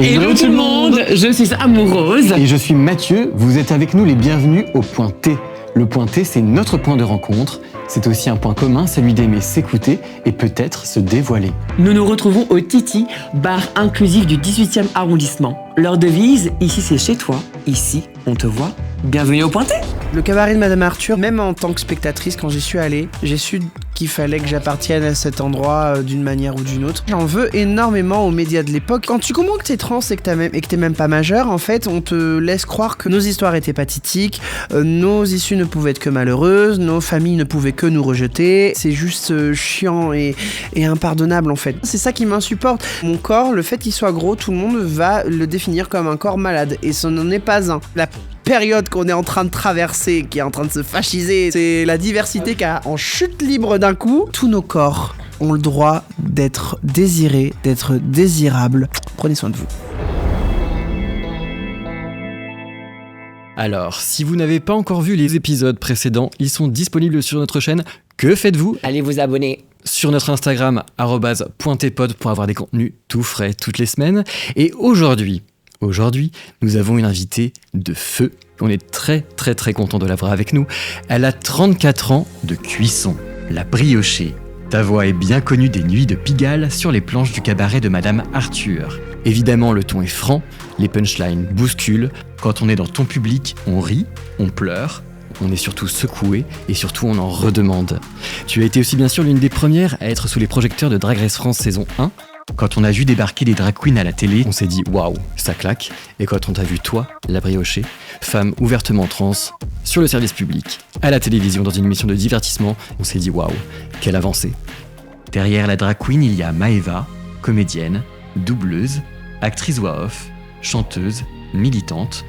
Hello tout le monde, je suis Amoureuse. Et je suis Mathieu, vous êtes avec nous les bienvenus au Point T. Le Point T, c'est notre point de rencontre. C'est aussi un point commun, celui d'aimer s'écouter et peut-être se dévoiler. Nous nous retrouvons au Titi, bar inclusif du 18e arrondissement. Leur devise, ici c'est chez toi, ici on te voit. Bienvenue au Point T. Le cabaret de Madame Arthur, même en tant que spectatrice, quand j'y suis allée, j'ai su qu'il fallait que j'appartienne à cet endroit d'une manière ou d'une autre. J'en veux énormément aux médias de l'époque. Quand tu comprends que t'es trans et que t'es même pas majeur, en fait, on te laisse croire que nos histoires étaient pathétiques, nos issues ne pouvaient être que malheureuses, nos familles ne pouvaient que nous rejeter. C'est juste chiant et impardonnable, en fait. C'est ça qui m'insupporte. Mon corps, le fait qu'il soit gros, tout le monde va le définir comme un corps malade. Et ce n'en est pas un. La période qu'on est en train de traverser, qui est en train de se fasciser, c'est la diversité qui a en chute libre d'un coup. Tous nos corps ont le droit d'être désirés, d'être désirables. Prenez soin de vous. Alors, si vous n'avez pas encore vu les épisodes précédents, ils sont disponibles sur notre chaîne. Que faites-vous ? Allez vous abonner. Sur notre Instagram, @pointepod pour avoir des contenus tout frais toutes les semaines. Et aujourd'hui, nous avons une invitée de feu. On est très content de l'avoir avec nous. Elle a 34 ans de cuisson. La briochée. Ta voix est bien connue des nuits de Pigalle sur les planches du cabaret de Madame Arthur. Évidemment, le ton est franc, les punchlines bousculent. Quand on est dans ton public, on rit, on pleure, on est surtout secoué et surtout on en redemande. Tu as été aussi bien sûr l'une des premières à être sous les projecteurs de Drag Race France saison 1. Quand on a vu débarquer des drag queens à la télé, on s'est dit waouh, ça claque. Et quand on t'a vu toi, la briochée, femme ouvertement trans, sur le service public, à la télévision dans une émission de divertissement, on s'est dit waouh, quelle avancée. Derrière la drag queen, il y a Maëva, comédienne, doubleuse, actrice voix off, chanteuse, militante.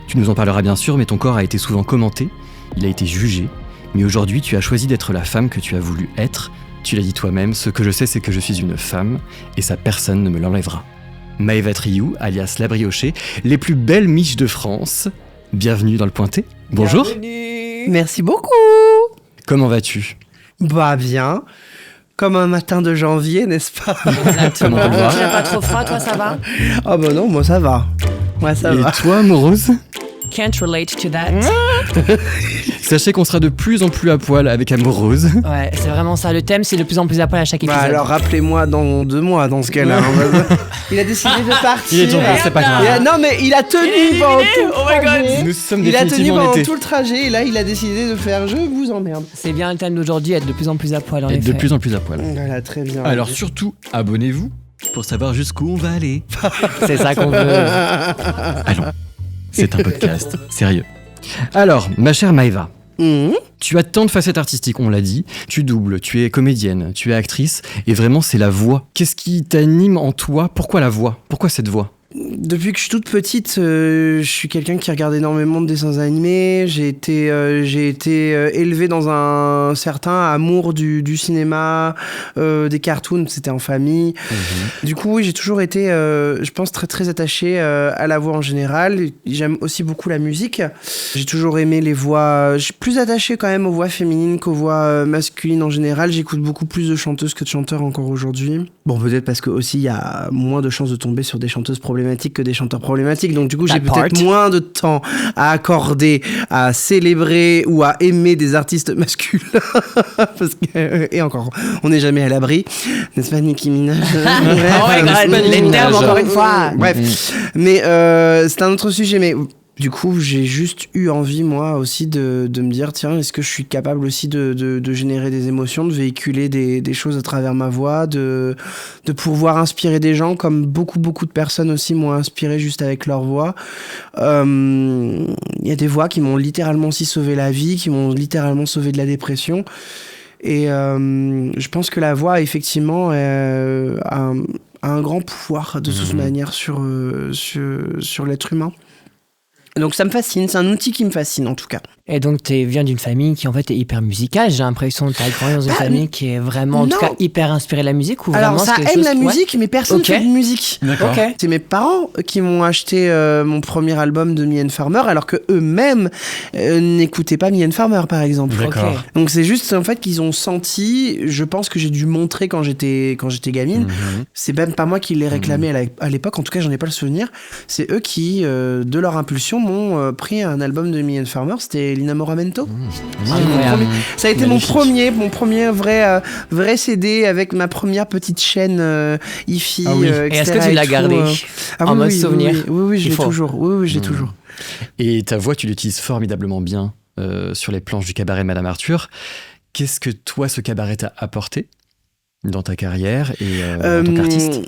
Tu nous en parleras bien sûr, mais ton corps a été souvent commenté, il a été jugé, mais aujourd'hui tu as choisi d'être la femme que tu as voulu être. Tu l'as dit toi-même, ce que je sais c'est que je suis une femme, et ça personne ne me l'enlèvera. Maëva Triou, alias La Briochée, les plus belles miches de France. Bienvenue dans le Point T. Bonjour. Bienvenue. Merci beaucoup. Comment vas-tu ? Bah bien. Comme un matin de janvier, n'est-ce pas? Comment on va ? Tu n'as pas trop froid, toi ça va? Ah bah non, moi ça va. Moi ça Et va. toi, amoureuse ? Can't relate to that. Sachez qu'on sera de plus en plus à poil avec Amoureuse. Ouais, c'est vraiment ça. Le thème, c'est de plus en plus à poil à chaque Bah épisode. alors rappelez-moi dans 2 mois dans ce cas-là. Il a décidé de partir. Il est tombé, c'est pas grave. Non mais il a tenu pendant tout le Oh my God. trajet. Nous sommes Il a tenu définitivement en pendant été. tout le trajet et là il a décidé de faire je vous emmerde. C'est bien le thème d'aujourd'hui, être de plus en plus à poil en Être de effet. plus en plus à poil. Voilà, très bien. Alors surtout, abonnez-vous pour savoir jusqu'où on va aller. C'est ça qu'on veut. Allons, c'est un podcast, sérieux. Alors, ma chère Maëva, tu as tant de facettes artistiques, on l'a dit. Tu doubles, tu es comédienne, tu es actrice, et vraiment c'est la voix. Qu'est-ce qui t'anime en toi ? Pourquoi la voix ? Pourquoi cette voix ? Depuis que je suis toute petite, je suis quelqu'un qui regarde énormément de dessins animés. J'ai été élevé dans un certain amour du cinéma, des cartoons, c'était en famille. Du coup, oui, j'ai toujours été, je pense, très attaché à la voix en général. J'aime aussi beaucoup la musique. J'ai toujours aimé les voix. Je suis plus attaché quand même aux voix féminines qu'aux voix masculines en général. J'écoute beaucoup plus de chanteuses que de chanteurs encore aujourd'hui. Bon, peut-être parce que aussi il y a moins de chances de tomber sur des chanteuses problématiques que des chanteurs problématiques. Donc du coup, j'ai peut-être moins de temps à accorder à célébrer ou à aimer des artistes masculins. Parce que, et encore, on n'est jamais à l'abri. N'est-ce pas, Nicki Minaj? Oh my God, les termes encore une fois. Bref. Mais c'est un autre sujet, mais... Du coup, j'ai juste eu envie, moi aussi, de me dire, tiens, est-ce que je suis capable aussi de générer des émotions, de véhiculer des choses à travers ma voix, de pouvoir inspirer des gens, comme beaucoup de personnes aussi m'ont inspiré juste avec leur voix. Il y a des voix qui m'ont littéralement aussi sauvé la vie, qui m'ont littéralement sauvé de la dépression. Et je pense que la voix, effectivement, a un grand pouvoir, de toute manière, sur l'être humain. Donc ça me fascine, c'est un outil qui me fascine en tout cas. Et donc, tu viens d'une famille qui, en fait, est hyper musicale. J'ai l'impression que tu as grandi dans une famille qui est vraiment, en tout cas, hyper inspirée de la musique. Ou Alors, vraiment, ça c'est quelque aime chose... la musique, mais personne ne fait de musique. D'accord. Ok. C'est mes parents qui m'ont acheté mon premier album de Mylène Farmer, alors que eux-mêmes n'écoutaient pas Mylène Farmer, par exemple. D'accord. Ok. Donc c'est juste en fait qu'ils ont senti, je pense que j'ai dû montrer quand j'étais gamine. C'est même pas moi qui l'ai réclamé à l'époque, en tout cas j'en ai pas le souvenir. C'est eux qui, de leur impulsion, m'ont pris un album de Mylène Farmer, c'était L'Innamoramento. Incroyable. Ça a été Magnifique. mon premier vrai CD avec ma première petite chaîne hi-fi. Ah oui. Et est-ce que etc. tu l'as tout, gardé Ah en mode souvenir? Oui, je Il l'ai faut. toujours. Oui, je l'ai toujours. Et ta voix, tu l'utilises formidablement bien sur les planches du cabaret de Madame Arthur. Qu'est-ce que toi, ce cabaret t'a apporté dans ta carrière et en tant qu'artiste?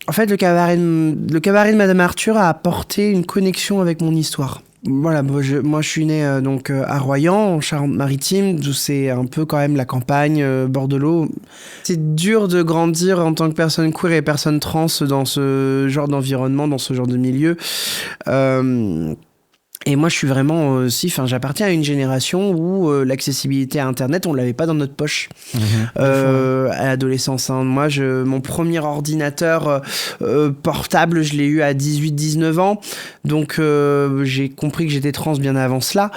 En fait, le cabaret de Madame Arthur a apporté une connexion avec mon histoire. Voilà, moi je suis né donc à Royan, en Charente-Maritime, où c'est un peu quand même la campagne, bord de l'eau. C'est dur de grandir en tant que personne queer et personne trans dans ce genre d'environnement, dans ce genre de milieu. Et moi, je suis vraiment aussi, j'appartiens à une génération où l'accessibilité à Internet, on l'avait pas dans notre poche à l'adolescence. Hein. Moi, mon premier ordinateur portable, je l'ai eu à 18-19 ans. Donc, j'ai compris que j'étais trans bien avant cela.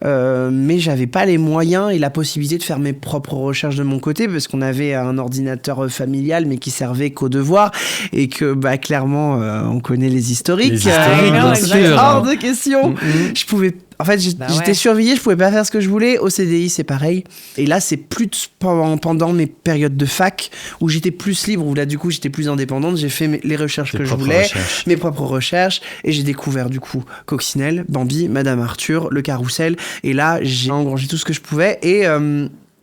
Mais j'avais pas les moyens et la possibilité de faire mes propres recherches de mon côté parce qu'on avait un ordinateur familial mais qui servait qu'aux devoirs et que clairement on connaît les historiques. Les historiques, bien sûr. Hors de question. Je pouvais j'étais surveillée, je pouvais pas faire ce que je voulais. Au CDI, c'est pareil. Et là, c'est plus pendant mes périodes de fac où j'étais plus libre, où là, du coup, j'étais plus indépendante. J'ai fait les recherches que je voulais, mes propres recherches. Et j'ai découvert, du coup, Coccinelle, Bambi, Madame Arthur, Le Carrousel. Et là, j'ai engrangé tout ce que je pouvais. Et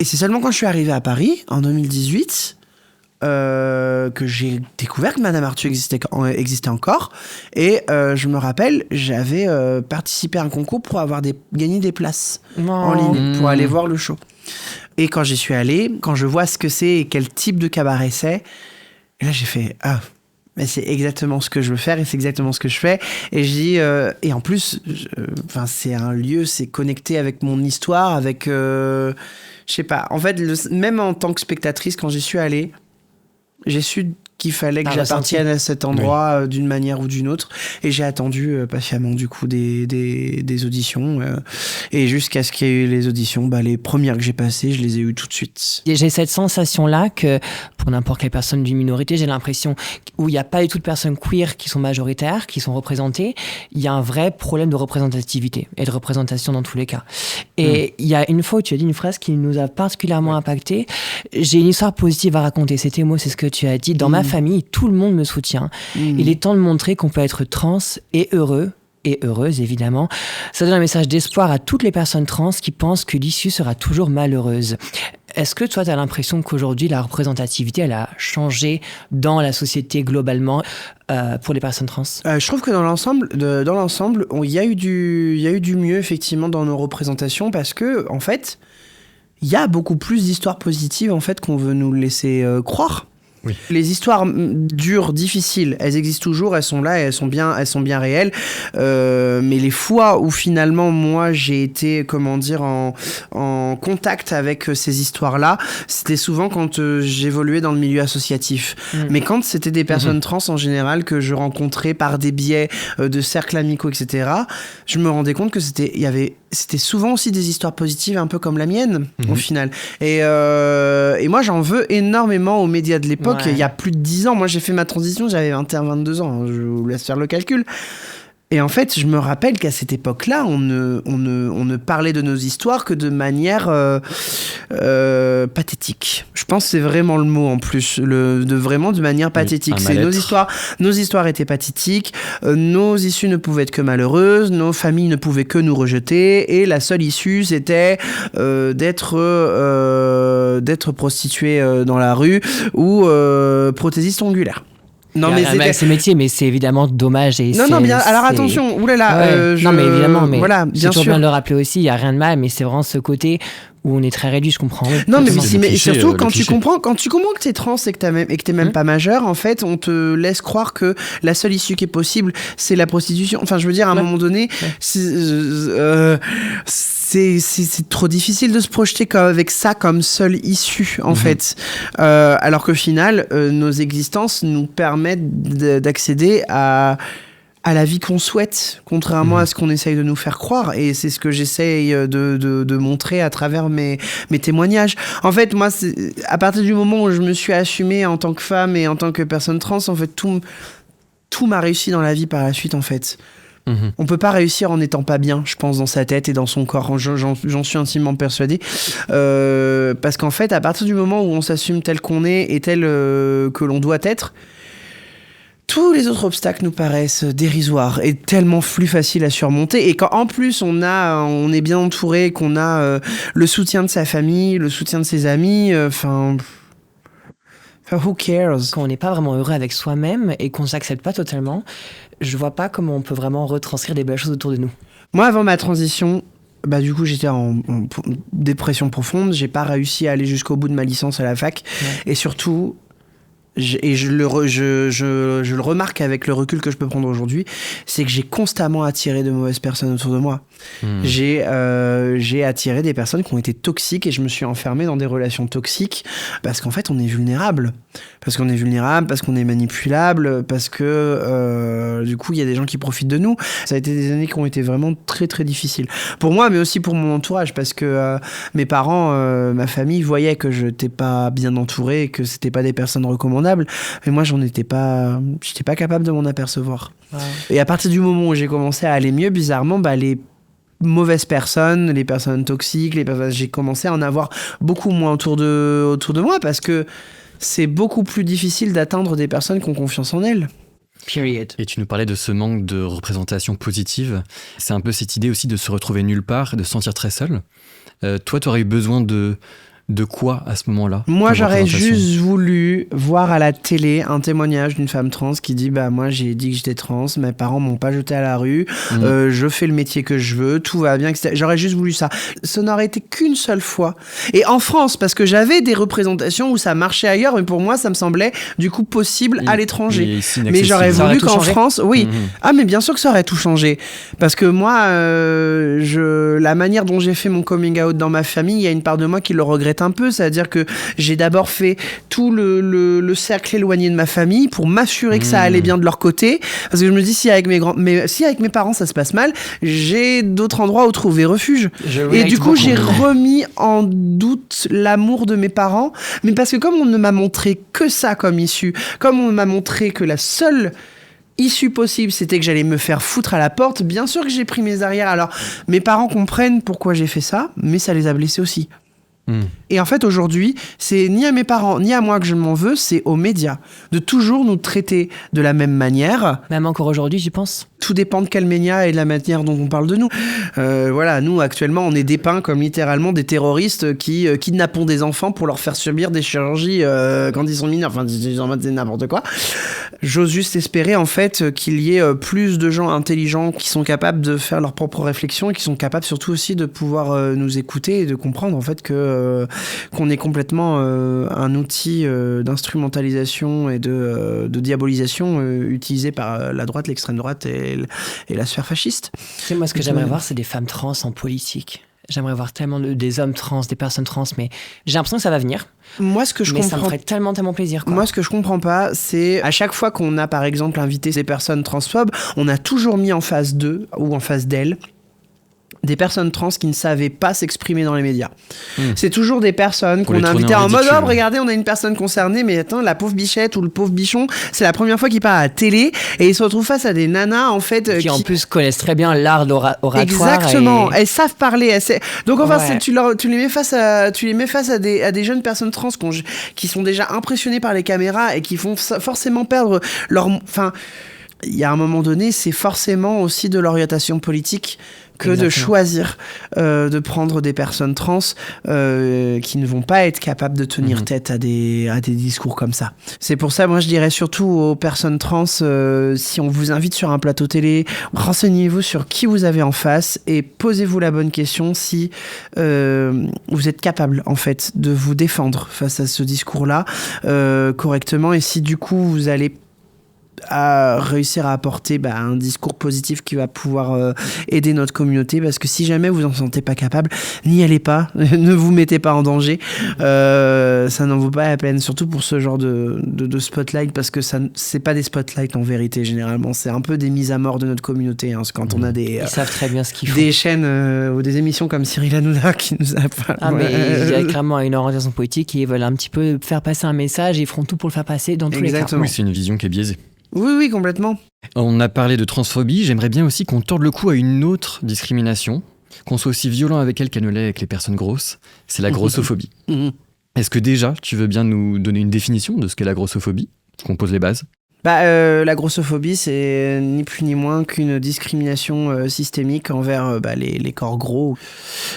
c'est seulement quand je suis arrivé à Paris, en 2018... que j'ai découvert que Madame Arthur existait encore et je me rappelle j'avais participé à un concours pour gagner des places en ligne pour aller voir le show et quand j'y suis allé, quand je vois ce que c'est et quel type de cabaret c'est, et là j'ai fait mais c'est exactement ce que je veux faire et c'est exactement ce que je fais et je dis et en plus c'est un lieu, c'est connecté avec mon histoire, avec je sais pas, en fait même en tant que spectatrice quand j'y suis allée, j'ai su qu'il fallait que j'appartienne à cet endroit d'une manière ou d'une autre et j'ai attendu patiemment du coup des auditions et jusqu'à ce qu'il y ait eu les auditions, les premières que j'ai passées, je les ai eues tout de suite. Et j'ai cette sensation-là que pour n'importe quelle personne d'une minorité, j'ai l'impression où il n'y a pas du tout de personnes queer qui sont majoritaires, qui sont représentées, il y a un vrai problème de représentativité et de représentation dans tous les cas. Et il y a une fois où tu as dit une phrase qui nous a particulièrement impacté. J'ai une histoire positive à raconter, c'était moi, c'est ce que tu as dit. Dans ma famille, tout le monde me soutient. Il est temps de montrer qu'on peut être trans et heureux, et heureuse évidemment. Ça donne un message d'espoir à toutes les personnes trans qui pensent que l'issue sera toujours malheureuse. Est-ce que toi, tu as l'impression qu'aujourd'hui, la représentativité, elle a changé dans la société globalement pour les personnes trans ? Je trouve que dans l'ensemble, il y a eu du mieux effectivement dans nos représentations parce que en fait, il y a beaucoup plus d'histoires positives en fait qu'on veut nous laisser croire. Oui. Les histoires dures, difficiles, elles existent toujours, elles sont là et elles sont bien réelles. Mais les fois où finalement moi j'ai été, en contact avec ces histoires-là, c'était souvent quand j'évoluais dans le milieu associatif. Mais quand c'était des personnes trans en général que je rencontrais par des biais de cercles amicaux, etc., je me rendais compte que c'était souvent aussi des histoires positives, un peu comme la mienne, au final. Et moi, j'en veux énormément aux médias de l'époque. Il y a plus de 10 ans. Moi, j'ai fait ma transition, j'avais 21-22 ans. Je vous laisse faire le calcul. Et en fait, je me rappelle qu'à cette époque-là, on ne parlait de nos histoires que de manière pathétique. Je pense que c'est vraiment le mot en plus, de manière pathétique. C'est nos histoires étaient pathétiques, nos issues ne pouvaient être que malheureuses, nos familles ne pouvaient que nous rejeter, et la seule issue, c'était d'être prostituée dans la rue ou prothésiste ongulaire. Non, mais c'est ces métiers, mais c'est évidemment dommage. Et bien. Alors attention, oulala. Non, mais évidemment, mais voilà, bien sûr. C'est bien de le rappeler aussi. Il y a rien de mal, mais c'est vraiment ce côté où on est très réduit, je comprends. Oui, non, mais surtout quand tu comprends que t'es trans et que t'es même pas majeur, en fait, on te laisse croire que la seule issue qui est possible, c'est la prostitution. Enfin, je veux dire, à un moment donné, c'est trop difficile de se projeter avec ça comme seule issue, en fait. Alors qu'au final, nos existences nous permettent d'accéder à la vie qu'on souhaite, contrairement à ce qu'on essaye de nous faire croire. Et c'est ce que j'essaye de montrer à travers mes témoignages. En fait, moi, à partir du moment où je me suis assumée en tant que femme et en tant que personne trans, en fait, tout m'a réussi dans la vie par la suite, en fait. On peut pas réussir en n'étant pas bien, je pense, dans sa tête et dans son corps. J'en suis intimement persuadée. Parce qu'en fait, à partir du moment où on s'assume tel qu'on est et tel que l'on doit être, tous les autres obstacles nous paraissent dérisoires et tellement plus faciles à surmonter. Et quand en plus on est bien entouré, qu'on a le soutien de sa famille, le soutien de ses amis, who cares? Quand on n'est pas vraiment heureux avec soi-même et qu'on s'accepte pas totalement, je vois pas comment on peut vraiment retranscrire des belles choses autour de nous. Moi, avant ma transition, du coup, j'étais en dépression profonde. J'ai pas réussi à aller jusqu'au bout de ma licence à la fac. Ouais. Et surtout, je le remarque avec le recul que je peux prendre aujourd'hui, c'est que j'ai constamment attiré de mauvaises personnes autour de moi. J'ai attiré des personnes qui ont été toxiques et je me suis enfermé dans des relations toxiques parce qu'en fait on est vulnérable. Parce qu'on est manipulable, parce que du coup il y a des gens qui profitent de nous. Ça a été des années qui ont été vraiment très très difficiles. Pour moi, mais aussi pour mon entourage, parce que mes parents, ma famille voyaient que je n'étais pas bien entouré, que c'était pas des personnes recommandables. Mais moi, j'étais pas capable de m'en apercevoir. Ouais. Et à partir du moment où j'ai commencé à aller mieux, bizarrement, les mauvaises personnes, les personnes toxiques, j'ai commencé à en avoir beaucoup moins autour de moi parce que c'est beaucoup plus difficile d'atteindre des personnes qui ont confiance en elles. Period. Et tu nous parlais de ce manque de représentation positive. C'est un peu cette idée aussi de se retrouver nulle part, de se sentir très seul. Toi, tu aurais eu besoin de quoi à ce moment-là? Moi, j'aurais juste voulu voir à la télé un témoignage d'une femme trans qui dit moi j'ai dit que j'étais trans, mes parents m'ont pas jeté à la rue, je fais le métier que je veux, tout va bien, etc. J'aurais juste voulu ça. Ça n'aurait été qu'une seule fois. Et en France, parce que j'avais des représentations où ça marchait ailleurs, mais pour moi ça me semblait du coup possible à l'étranger. Mais j'aurais voulu qu'en France, mais bien sûr que ça aurait tout changé. Parce que moi, la manière dont j'ai fait mon coming out dans ma famille, il y a une part de moi qui le regrette un peu, c'est-à-dire que j'ai d'abord fait tout le cercle éloigné de ma famille pour m'assurer que ça allait bien de leur côté, parce que je me dis si avec mes parents ça se passe mal, j'ai d'autres endroits où trouver refuge. Et du coup j'ai remis en doute l'amour de mes parents, mais parce que comme on ne m'a montré que ça comme issue, comme on m'a montré que la seule issue possible, c'était que j'allais me faire foutre à la porte, bien sûr que j'ai pris mes arrières. Alors mes parents comprennent pourquoi j'ai fait ça, mais ça les a blessés aussi. Et en fait, aujourd'hui, c'est ni à mes parents, ni à moi que je m'en veux, c'est aux médias de toujours nous traiter de la même manière. Même encore aujourd'hui, j'y pense. Tout dépend de quel média et de la manière dont on parle de nous. Nous, actuellement, on est dépeints comme littéralement des terroristes qui kidnappent des enfants pour leur faire subir des chirurgies quand ils sont mineurs. Enfin, c'est n'importe quoi. J'ose juste espérer, en fait, qu'il y ait plus de gens intelligents qui sont capables de faire leurs propres réflexions et qui sont capables surtout aussi de pouvoir nous écouter et de comprendre, en fait, qu'on est complètement un outil d'instrumentalisation et de diabolisation utilisé par la droite, l'extrême droite et la sphère fasciste. C'est moi ce que j'aimerais voir, c'est des femmes trans en politique. J'aimerais voir tellement des hommes trans, des personnes trans, mais j'ai l'impression que ça va venir. Moi, ce que je comprends, ça me ferait tellement plaisir. Moi, ce que je comprends pas, c'est à chaque fois qu'on a, par exemple, invité ces personnes transphobes, on a toujours mis en face d'eux ou en face d'elles des personnes trans qui ne savaient pas s'exprimer dans les médias. C'est toujours des personnes qu'on a invitées en mode « Oh, regardez, on a une personne concernée, mais attends, la pauvre bichette ou le pauvre bichon, c'est la première fois qu'il part à la télé et ils se retrouvent face à des nanas, en fait... Qui en plus connaissent très bien l'art oratoire. Exactement, elles savent parler. Donc enfin, tu les mets face à des jeunes personnes trans qui sont déjà impressionnées par les caméras et qui font forcément perdre leur... Enfin, il y a un moment donné, c'est forcément aussi de l'orientation politique que de choisir de prendre des personnes trans qui ne vont pas être capables de tenir tête à des discours comme ça. C'est pour ça, moi je dirais surtout aux personnes trans, si on vous invite sur un plateau télé, renseignez-vous sur qui vous avez en face et posez-vous la bonne question si vous êtes capable en fait de vous défendre face à ce discours-là correctement, et si du coup vous allez à réussir à apporter un discours positif qui va pouvoir aider notre communauté, parce que si jamais vous en sentez pas capable, n'y allez pas, ne vous mettez pas en danger, ça n'en vaut pas la peine, surtout pour ce genre de spotlight, parce que c'est pas des spotlights en vérité, généralement c'est un peu des mises à mort de notre communauté, hein, quand on a Ils savent très bien ce qu'ils font. des chaînes ou des émissions comme Cyril Hanouna qui nous a mais il y a clairement une orientation politique et ils veulent un petit peu faire passer un message et ils feront tout pour le faire passer dans tous les cas. Oui, c'est une vision qui est biaisée. Oui, complètement. On a parlé de transphobie, j'aimerais bien aussi qu'on torde le cou à une autre discrimination, qu'on soit aussi violent avec elle qu'elle ne l'est avec les personnes grosses, c'est la grossophobie. Est-ce que déjà, tu veux bien nous donner une définition de ce qu'est la grossophobie, qu'on pose les bases ? La grossophobie, c'est ni plus ni moins qu'une discrimination systémique envers les corps gros.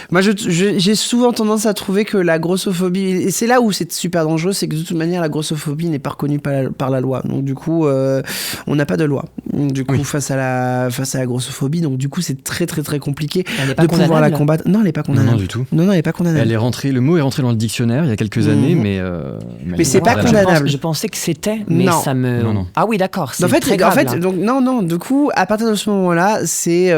Moi, j'ai souvent tendance à trouver que la grossophobie, et c'est là où c'est super dangereux, c'est que de toute manière, la grossophobie n'est pas reconnue par la loi. Donc du coup, on n'a pas de loi. Du coup, face à la grossophobie, donc du coup, c'est très très très compliqué de pouvoir la combattre. Non, elle n'est pas condamnable. Non, du tout. Non, elle n'est pas condamnable. Le mot est rentré dans le dictionnaire il y a quelques années, mais c'est pas condamnable. Je pensais que c'était, mais non. ça me... Non. Ah oui, d'accord. C'est En fait, très grave, là. donc non. Du coup, à partir de ce moment-là, c'est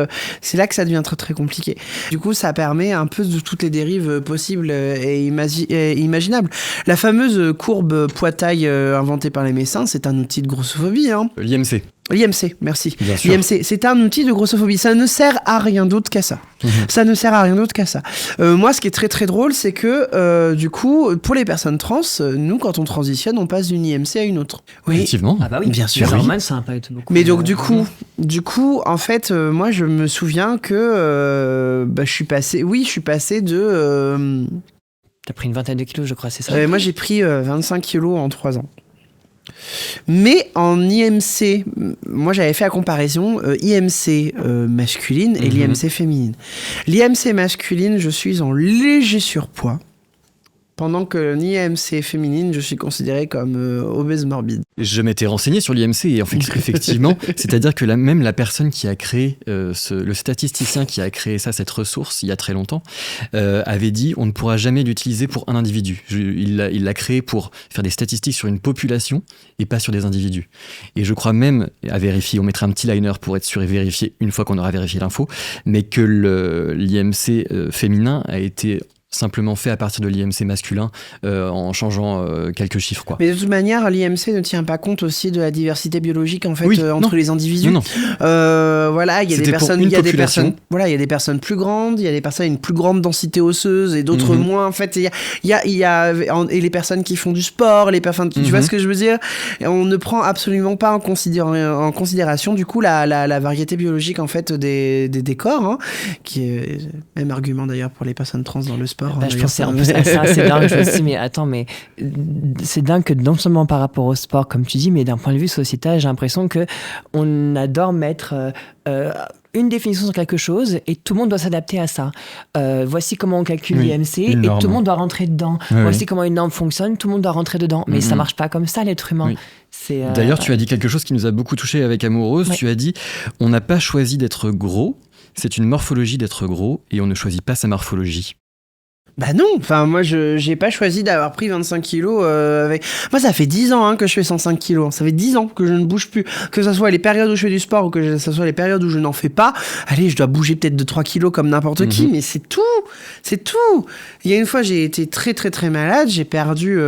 là que ça devient très très compliqué. Du coup, ça permet un peu de toutes les dérives possibles et imaginables. La fameuse courbe poids-taille inventée par les médecins, c'est un outil de grossophobie. Hein. L'IMC. L'IMC, merci. Bien sûr. L'IMC, c'est un outil de grossophobie. Ça ne sert à rien d'autre qu'à ça. Ça ne sert à rien d'autre qu'à ça. Moi, ce qui est très très drôle, c'est que du coup, pour les personnes trans, nous, quand on transitionne, on passe d'une IMC à une autre. Oui. Effectivement. Ah bah oui, bien sûr. Les hormones, ça impacte beaucoup. Mais donc du coup, en fait, moi, je me souviens que je suis passé de... T'as pris une vingtaine de kilos, je crois, c'est ça? Moi, j'ai pris 25 kilos en 3 ans. Mais en IMC, moi j'avais fait la comparaison IMC masculine et l'IMC féminine. L'IMC masculine, je suis en léger surpoids, pendant que l'IMC féminine, je suis considérée comme obèse morbide. Je m'étais renseigné sur l'IMC et en fait, effectivement, c'est-à-dire que même la personne qui a créé, le statisticien qui a créé cette ressource il y a très longtemps, avait dit on ne pourra jamais l'utiliser pour un individu. Il l'a créé pour faire des statistiques sur une population et pas sur des individus. Et je crois même, à vérifier, on mettra un petit liner pour être sûr et vérifier une fois qu'on aura vérifié l'info, mais que l'IMC féminin a été simplement fait à partir de l'IMC masculin en changeant quelques chiffres, quoi. Mais de toute manière, l'IMC ne tient pas compte aussi de la diversité biologique en fait entre les individus. Non. Voilà, il y a des personnes plus grandes, il y a des personnes avec une plus grande densité osseuse et d'autres moins. En fait, il y a et les personnes qui font du sport, les personnes, tu vois ce que je veux dire. Et on ne prend absolument pas en considération du coup la variété biologique en fait des corps, hein, qui est même argument d'ailleurs pour les personnes trans dans le sport. Je pensais en plus à ça, c'est dingue. Je me suis dit, mais attends, mais c'est dingue que non seulement par rapport au sport, comme tu dis, mais d'un point de vue sociétal, j'ai l'impression qu'on adore mettre une définition sur quelque chose et tout le monde doit s'adapter à ça. Voici comment on calcule l'IMC et tout le monde doit rentrer dedans. Voici comment une norme fonctionne, tout le monde doit rentrer dedans. Mais ça marche pas comme ça, l'être humain. Oui. D'ailleurs, tu as dit quelque chose qui nous a beaucoup touché avec Amoureuse. Tu as dit, on n'a pas choisi d'être gros, c'est une morphologie d'être gros et on ne choisit pas sa morphologie. Bah non, enfin moi j'ai pas choisi d'avoir pris 25 kilos avec... Moi ça fait 10 ans que je fais 105 kilos, ça fait 10 ans que je ne bouge plus, que ce soit les périodes où je fais du sport ou que ce soit les périodes où je n'en fais pas. Allez, je dois bouger peut-être de 3 kilos comme n'importe qui, mais c'est tout. Il y a une fois j'ai été très très très malade, j'ai perdu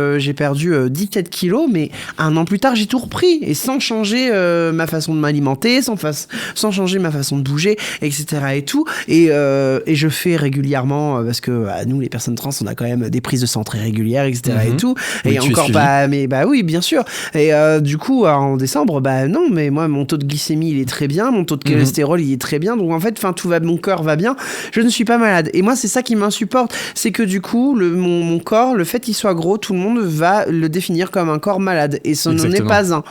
17 kilos, mais un an plus tard j'ai tout repris, et sans changer ma façon de m'alimenter, sans changer ma façon de bouger, etc. et tout, et je fais régulièrement, parce que nous les personnes trans, on a quand même des prises de sang très régulières, etc. et tout. Et encore pas, mais bah oui, bien sûr. Et du coup, en décembre, bah non, mais moi, mon taux de glycémie, il est très bien, mon taux de cholestérol, il est très bien. Donc en fait, tout va, mon cœur va bien. Je ne suis pas malade. Et moi, c'est ça qui m'insupporte, c'est que du coup, mon corps, le fait qu'il soit gros, tout le monde va le définir comme un corps malade. Et ce n'en est pas un.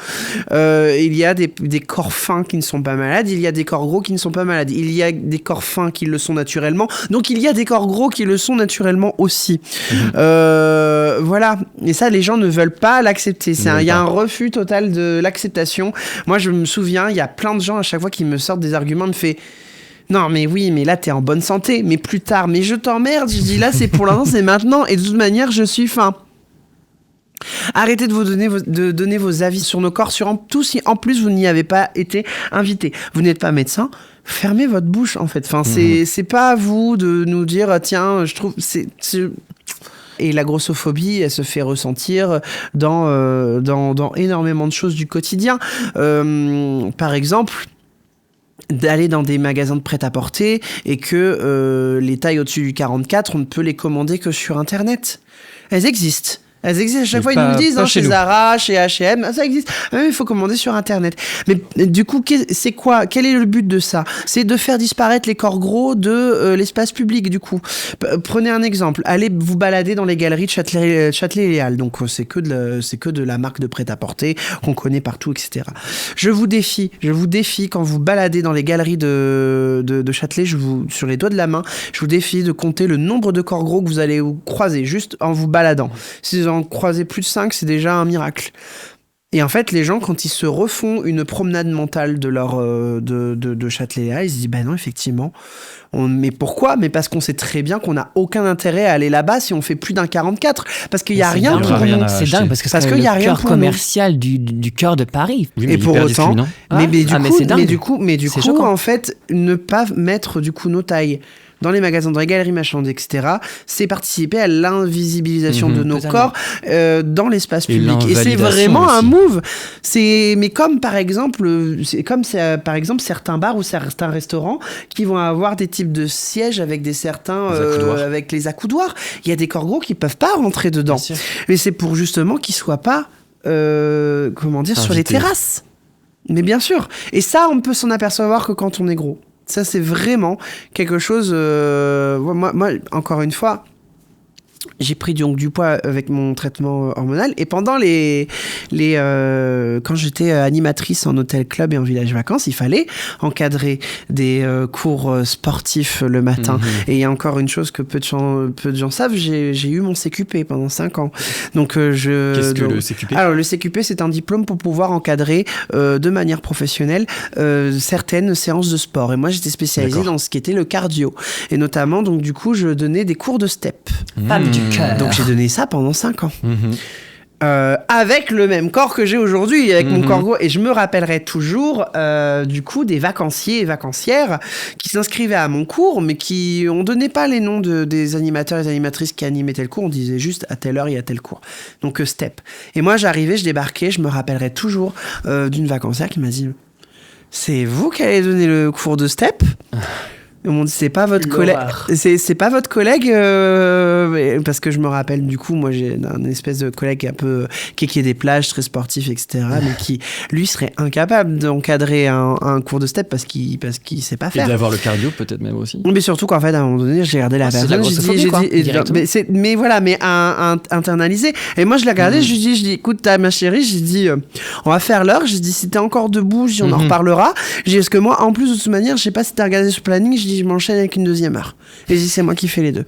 Il y a des corps fins qui ne sont pas malades. Il y a des corps gros qui ne sont pas malades. Il y a des corps fins qui le sont naturellement. Donc il y a des corps gros qui le sont naturellement aussi. Voilà. Et ça, les gens ne veulent pas l'accepter. Il y a un refus total de l'acceptation. Moi, je me souviens, il y a plein de gens à chaque fois qui me sortent des arguments, me fait... Non, mais oui, mais là, t'es en bonne santé. Mais plus tard, mais je t'emmerde. Je dis là, c'est pour l'instant, c'est maintenant. Et de toute manière, je suis faim. Arrêtez de donner vos avis sur nos corps, tout si en plus vous n'y avez pas été invité. Vous n'êtes pas médecin, fermez votre bouche en fait. Enfin, c'est pas à vous de nous dire tiens, je trouve Et la grossophobie, elle se fait ressentir dans énormément de choses du quotidien. Par exemple, d'aller dans des magasins de prêt-à-porter et que les tailles au-dessus du 44, on ne peut les commander que sur Internet. Elles existent. À chaque fois, ils nous le disent, chez Zara, chez H&M, ça existe. Même, il faut commander sur Internet. Mais du coup, c'est quoi ? Quel est le but de ça ? C'est de faire disparaître les corps gros de l'espace public, du coup. Prenez un exemple. Allez vous balader dans les galeries de Châtelet et Halles. Donc, c'est que de la marque de prêt-à-porter qu'on connaît partout, etc. Je vous défie, quand vous baladez dans les galeries de Châtelet, sur les doigts de la main, je vous défie de compter le nombre de corps gros que vous allez croiser juste en vous baladant. Si vous en croisez plus de 5, c'est déjà un miracle. Et en fait, les gens, quand ils se refont une promenade mentale de Châtelet, ils se disent, non, effectivement. Mais pourquoi ? Mais parce qu'on sait très bien qu'on n'a aucun intérêt à aller là-bas si on fait plus d'un 44. Parce qu'il n'y a rien pour nous. C'est dingue, parce que c'est le cœur commercial du cœur de Paris. Oui, et pour autant, du coup, choquant. en fait, ne pas mettre du coup nos tailles dans les magasins, dans les galeries marchandes, etc., c'est participer à l'invisibilisation de nos corps dans l'espace public. Et c'est vraiment aussi un move. Mais comme par exemple, certains bars ou certains restaurants qui vont avoir des types de sièges avec avec les accoudoirs. Il y a des corps gros qui peuvent pas rentrer dedans. Mais c'est pour justement qu'ils soient pas, sur les terrasses. Mais bien sûr. Et ça, on peut s'en apercevoir que quand on est gros. Ça, c'est vraiment quelque chose... moi, encore une fois, j'ai pris donc du poids avec mon traitement hormonal. Et pendant quand j'étais animatrice en hôtel club et en village vacances, il fallait encadrer des cours sportifs le matin. Et il y a encore une chose que peu de gens savent, j'ai eu mon CQP pendant 5 ans. Donc, Qu'est-ce que le CQP ? Alors, le CQP, c'est un diplôme pour pouvoir encadrer de manière professionnelle certaines séances de sport. Et moi, j'étais spécialisée dans ce qui était le cardio. Et notamment, donc, du coup, je donnais des cours de step. Femme du cœur. Donc, j'ai donné ça pendant 5 ans. Avec le même corps que j'ai aujourd'hui, avec mon corps gros. Et je me rappellerai toujours, du coup, des vacanciers et vacancières qui s'inscrivaient à mon cours, mais on donnait pas les noms des animateurs et des animatrices qui animaient tel cours, on disait juste à telle heure, il y a tel cours. Donc, step. Et moi, j'arrivais, je débarquais, je me rappellerai toujours d'une vacancière qui m'a dit « C'est vous qui allez donner le cours de step ?» Ils m'ont dit c'est pas votre collègue, c'est pas votre collègue parce que je me rappelle du coup moi j'ai un espèce de collègue un peu qui est des plages très sportif etc mais qui lui serait incapable d'encadrer un cours de step parce qu'il sait pas faire. Et d'avoir le cardio peut-être même aussi. Mais surtout qu'en fait à un moment donné j'ai regardé la personne, mais internalisé. Et moi je l'ai regardé, je lui dis écoute ma chérie, j'ai dit on va faire l'heure, j'ai dit si t'es encore debout, on en reparlera. J'ai dit parce que moi en plus de toute manière je sais pas si t'as regardé sur le planning, je m'enchaîne avec une deuxième heure. Et c'est moi qui fais les deux.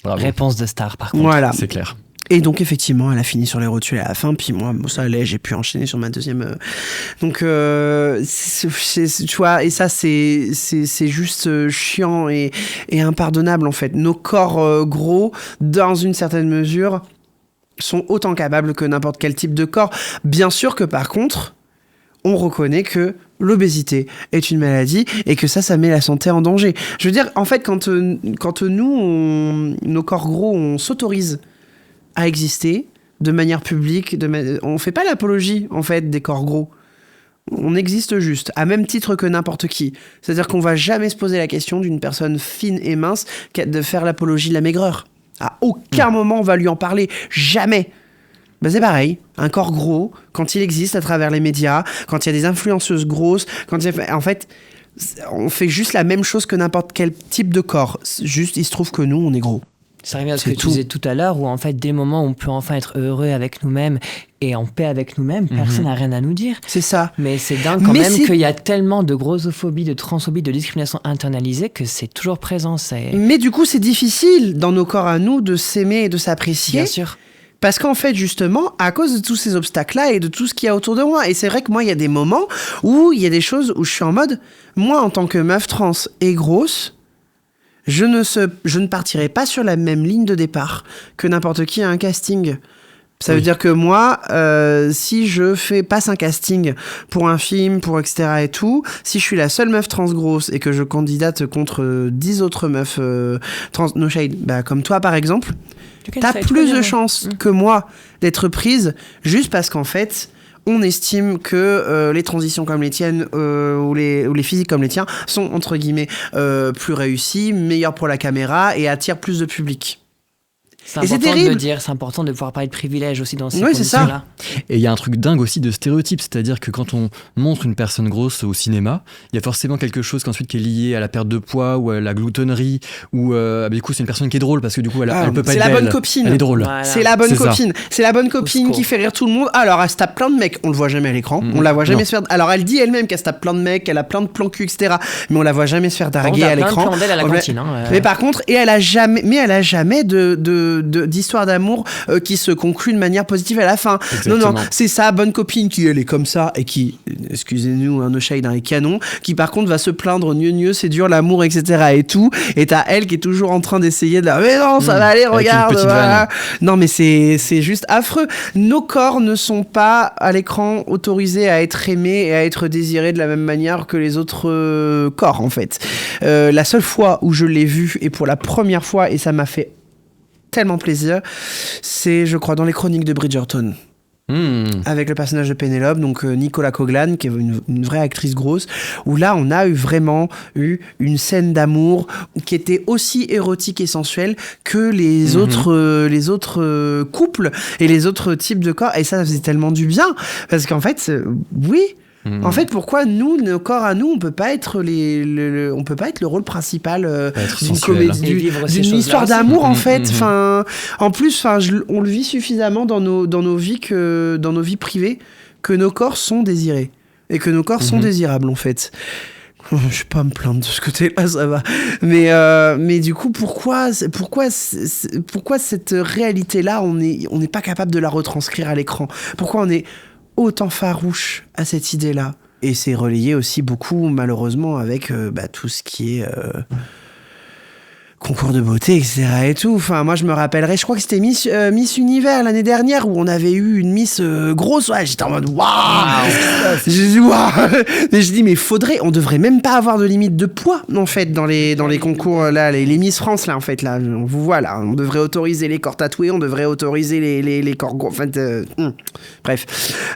Bravo. Réponse de star, par contre. Voilà. C'est clair. Et donc, effectivement, elle a fini sur les rotules à la fin. Puis moi, ça allait, j'ai pu enchaîner sur ma deuxième. Donc, tu vois, et ça, c'est juste chiant et impardonnable, en fait. Nos corps gros, dans une certaine mesure, sont autant capables que n'importe quel type de corps. Bien sûr que, par contre, on reconnaît que l'obésité est une maladie et que ça met la santé en danger. Je veux dire, en fait, quand nous, nos corps gros, on s'autorise à exister de manière publique, on fait pas l'apologie, en fait, des corps gros. On existe juste, à même titre que n'importe qui. C'est-à-dire qu'on va jamais se poser la question d'une personne fine et mince de faire l'apologie de la maigreur. À aucun moment on va lui en parler. Jamais. C'est pareil, un corps gros, quand il existe à travers les médias, quand il y a des influenceuses grosses, en fait, on fait juste la même chose que n'importe quel type de corps. Juste, il se trouve que nous, on est gros. Ça revient à ce que tu disais tout à l'heure, où en fait, dès le moment où on peut enfin être heureux avec nous-mêmes et en paix avec nous-mêmes, personne n'a rien à nous dire. C'est ça. Mais c'est dingue quand même qu'il y a tellement de grossophobie, de transphobie, de discrimination internalisée que c'est toujours présent. Mais du coup, c'est difficile dans nos corps à nous de s'aimer et de s'apprécier. Bien sûr. Parce qu'en fait, justement, à cause de tous ces obstacles-là et de tout ce qu'il y a autour de moi, et c'est vrai que moi, il y a des moments où il y a des choses où je suis en mode, moi, en tant que meuf trans et grosse, je ne partirai pas sur la même ligne de départ que n'importe qui à un casting. Ça veut dire que moi, si je passe un casting pour un film, pour etc. et tout, si je suis la seule meuf trans grosse et que je candidate contre 10 autres meufs trans no shade, bah, comme toi par exemple, t'as plus de chances que moi d'être prise juste parce qu'en fait, on estime que les transitions comme les tiennes ou les physiques comme les tiens sont entre guillemets plus réussies, meilleures pour la caméra et attirent plus de public. C'est important de le dire, c'est important de pouvoir parler de privilèges aussi dans ces conditions-là. Et il y a un truc dingue aussi de stéréotypes, c'est-à-dire que quand on montre une personne grosse au cinéma, il y a forcément quelque chose ensuite qui est lié à la perte de poids ou à la gloutonnerie, ou du coup c'est une personne qui est drôle parce que du coup elle peut pas être belle. C'est la bonne copine. Elle est drôle. Voilà. C'est la bonne copine. C'est la bonne copine qui fait rire tout le monde. Alors elle se tape plein de mecs, on le voit jamais à l'écran, on la voit jamais se faire. Alors elle dit elle-même qu'elle se tape plein de mecs, qu'elle a plein de plans cul, etc. Mais on la voit jamais se faire darguer à l'écran. On a plein de plans d'elle à la cantine. Mais par contre, elle a jamais d'histoire d'amour qui se conclut de manière positive à la fin. Exactement. Non, c'est sa bonne copine qui elle est comme ça et qui, excusez-nous, un no shade, est canon, qui par contre va se plaindre, c'est dur l'amour, etc. et tout. Et t'as elle qui est toujours en train d'essayer de la, mais non, ça va aller, regarde. Voilà. Non, mais c'est juste affreux. Nos corps ne sont pas à l'écran autorisés à être aimés et à être désirés de la même manière que les autres corps, en fait. La seule fois où je l'ai vu, et pour la première fois, et ça m'a fait tellement plaisir, c'est, je crois, dans les chroniques de Bridgerton. Avec le personnage de Pénélope, donc Nicola Coughlan, qui est une vraie actrice grosse, où là on a vraiment eu une scène d'amour qui était aussi érotique et sensuelle que les autres couples et les autres types de corps, et ça faisait tellement du bien, parce qu'en fait, oui. En fait, pourquoi nous, nos corps à nous, on peut pas être on peut pas être le rôle principal d'une comédie, d'une histoire d'amour en fait. Enfin, en plus, on le vit suffisamment dans nos vies privées que nos corps sont désirés et que nos corps sont désirables en fait. Je vais pas me plaindre de ce côté-là, ça va. Mais du coup, pourquoi cette réalité-là, on n'est pas capable de la retranscrire à l'écran? Pourquoi on est autant farouche à cette idée-là? Et c'est relayé aussi beaucoup, malheureusement, avec tout ce qui est concours de beauté, etc. et tout. Enfin, moi, je me rappellerai, je crois que c'était Miss Univers l'année dernière, où on avait eu une Miss grosse. Ouais, j'étais en mode waouh. J'ai dit waouh. Et je dis mais on devrait même pas avoir de limite de poids en fait dans les concours là, les Miss France là en fait là. On vous voit là. On devrait autoriser les corps tatoués, on devrait autoriser les corps gros. Enfin, bref.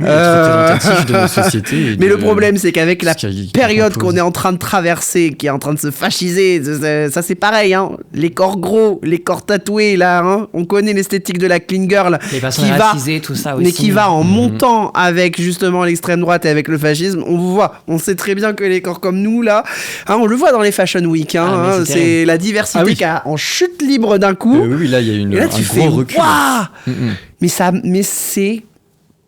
Représentatif de notre société. Mais le problème, c'est qu'avec la période qu'on est en train de traverser, qui est en train de se fasciser, ça c'est pareil, hein. Les corps gros, les corps tatoués, là, hein. On connaît l'esthétique de la clean girl. Les personnes racisées, tout ça aussi. Mais qui va en montant avec justement l'extrême droite et avec le fascisme. On vous voit. On sait très bien que les corps comme nous, là, hein, on le voit dans les Fashion Week. Hein, c'est la diversité qui a en chute libre d'un coup. Oui, là, il y a un gros recul. Mais c'est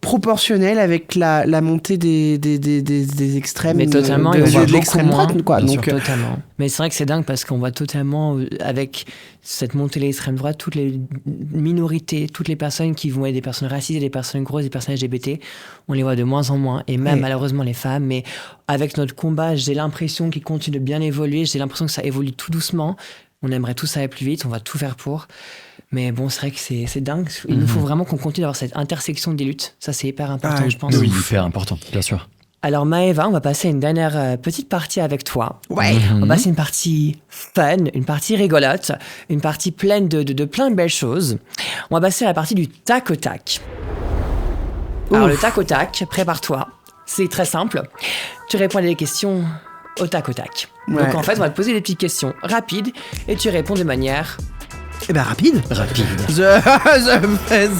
proportionnel avec la montée des extrêmes, mais totalement, de l'extrême droite, quoi. Donc, totalement. Mais c'est vrai que c'est dingue parce qu'on voit totalement, avec cette montée de l'extrême droite, toutes les minorités, toutes les personnes qui vont être des personnes racisées, des personnes grosses, des personnes LGBT, on les voit de moins en moins, et même malheureusement les femmes. Mais avec notre combat, j'ai l'impression qu'il continue de bien évoluer, j'ai l'impression que ça évolue tout doucement. On aimerait tous aller plus vite, on va tout faire pour. Mais bon, c'est vrai que c'est dingue. Il nous faut vraiment qu'on continue d'avoir cette intersection des luttes. Ça, c'est hyper important, je pense. Oui, hyper important, bien sûr. Alors Maëva, on va passer une dernière petite partie avec toi. Ouais. On va passer une partie fun, une partie rigolote, une partie pleine de plein de belles choses. On va passer à la partie du tac au tac. Alors le tac au tac, prépare-toi. C'est très simple. Tu réponds à des questions au tac au tac. Ouais. Donc en fait, on va te poser des petites questions rapides et tu réponds de manière... Eh ben rapide.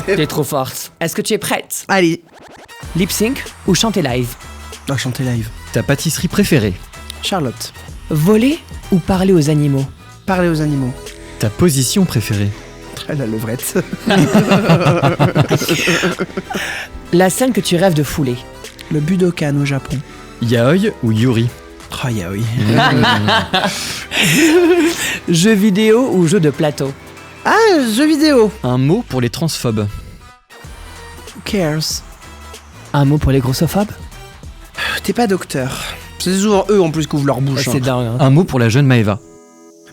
T'es trop forte. Est-ce que tu es prête? Allez. Lip sync ou chanter live? Chanter live. Ta pâtisserie préférée? Charlotte. Voler ou parler aux animaux? Parler aux animaux. Ta position préférée? La levrette. La scène que tu rêves de fouler? Le Budokan au Japon. Yaoi ou Yuri? Oh, yaoi. Jeu vidéo ou jeu de plateau? Jeu vidéo. Un mot pour les transphobes? Who cares? Un mot pour les grossophobes? T'es pas docteur. C'est souvent eux en plus qui ouvrent leur bouche. C'est dingue. Hein. Un mot pour la jeune Maëva?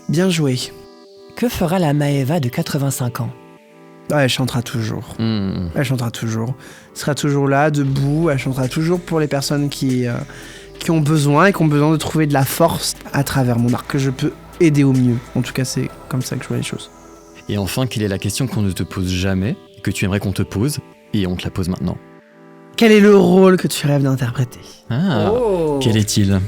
Bien joué. Que fera la Maëva de 85 ans? Elle chantera toujours. Elle chantera toujours. Elle sera toujours là, debout. Elle chantera toujours pour les personnes qui ont besoin et qui ont besoin de trouver de la force à travers mon art, que je peux aider au mieux. En tout cas, c'est comme ça que je vois les choses. Et enfin, quelle est la question qu'on ne te pose jamais, que tu aimerais qu'on te pose, et on te la pose maintenant? Quel est le rôle que tu rêves d'interpréter? Quel est-il?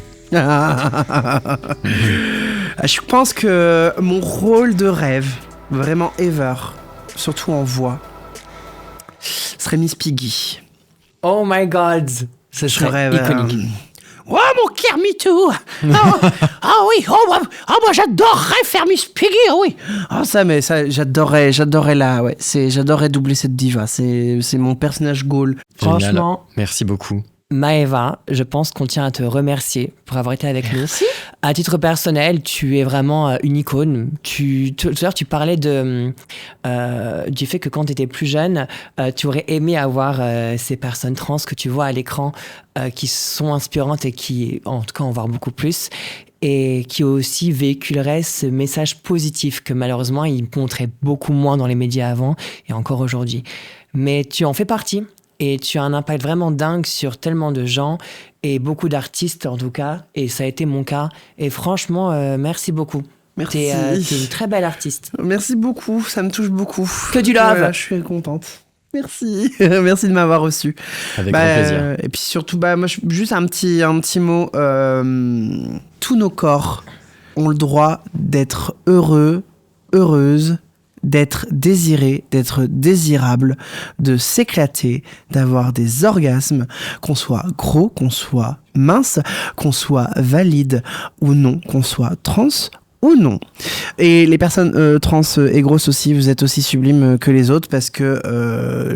Je pense que mon rôle de rêve, vraiment ever, surtout en voix, serait Miss Piggy. Oh my god, ce Je serait rêve. iconique. Oh mon Kermitou. Ah oui, moi j'adorerais faire Miss Piggy, oui. J'adorerais là, ouais. J'adorerais doubler cette diva. C'est mon personnage goal. Génial. Franchement, Merci beaucoup. Maëva, je pense qu'on tient à te remercier pour avoir été avec nous. À titre personnel, tu es vraiment une icône. Tout à l'heure, tu parlais du fait que quand tu étais plus jeune, tu aurais aimé avoir ces personnes trans que tu vois à l'écran qui sont inspirantes et qui, en tout cas, en voir beaucoup plus. Et qui aussi véhiculeraient ce message positif que malheureusement, ils montraient beaucoup moins dans les médias avant et encore aujourd'hui. Mais tu en fais partie. Et tu as un impact vraiment dingue sur tellement de gens et beaucoup d'artistes en tout cas. Et ça a été mon cas. Et franchement, merci beaucoup. Merci. T'es une très belle artiste. Merci beaucoup, ça me touche beaucoup. Que du love. Voilà, je suis contente. Merci. Merci de m'avoir reçu. Avec grand plaisir. Et puis surtout, moi, juste un petit mot. Tous nos corps ont le droit d'être heureux, heureuses, d'être désiré, d'être désirable, de s'éclater, d'avoir des orgasmes, qu'on soit gros, qu'on soit mince, qu'on soit valide ou non, qu'on soit trans ou non. Et les personnes trans et grosses aussi, vous êtes aussi sublimes que les autres parce que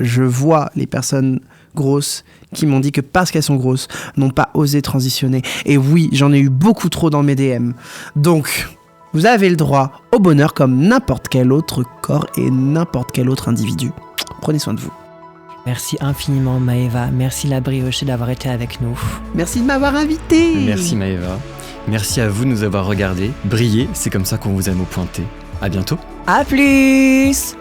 je vois les personnes grosses qui m'ont dit que parce qu'elles sont grosses, n'ont pas osé transitionner. Et oui, j'en ai eu beaucoup trop dans mes DM. Donc, vous avez le droit au bonheur comme n'importe quel autre corps et n'importe quel autre individu. Prenez soin de vous. Merci infiniment Maëva. Merci la briochée d'avoir été avec nous. Merci de m'avoir invité. Merci Maëva. Merci à vous de nous avoir regardés. Brillez, c'est comme ça qu'on vous aime au Point T. À bientôt. À plus!